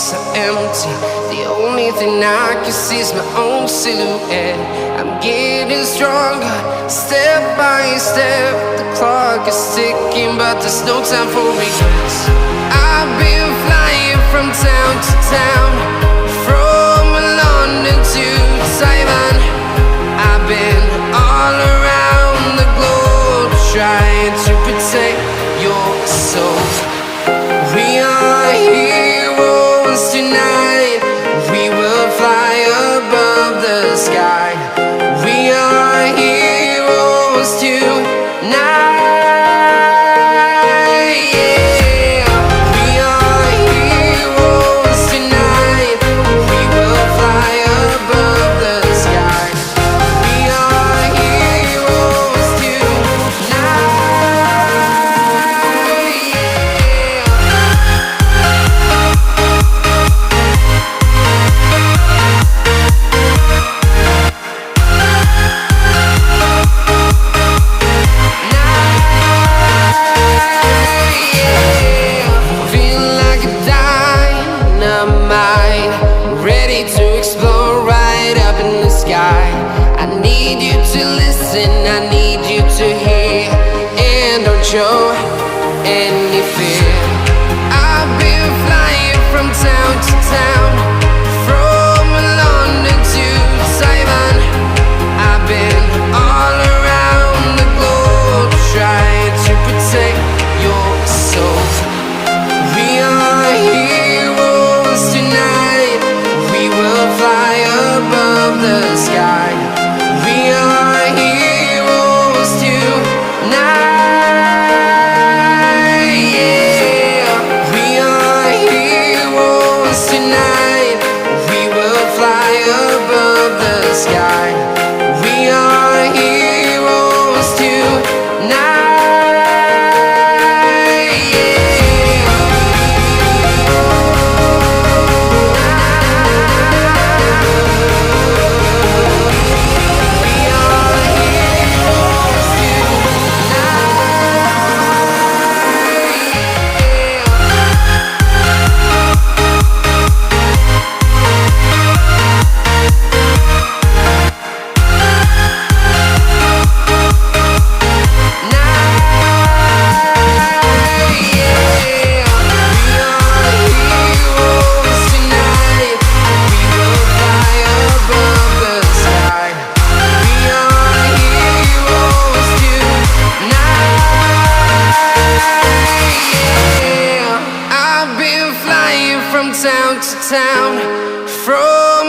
so empty. The only thing I can see is my own silhouette. I'm getting stronger, step by step. The clock is ticking, but there's no time for regrets. I've been flying from town to town, from London to Taiwan. I've been all around the globe, trying to protect your soul. We are heroes tonight. We will fly above the sky. We are heroes tonight. Yeah. We are heroes tonight. We will fly above the sky. We are heroes tonight. Ready to explore right up in the sky. I need you to listen, I need you to hear, and don't show any fear. I've been flying from town to town, from London to Taiwan. I've been all around the globe, trying to protect your soul. We are heroes tonight. We will fly above the sky. We are heroes tonight. Yeah. We are heroes tonight. We will fly above the sky. We are heroes tonight. From town to town, from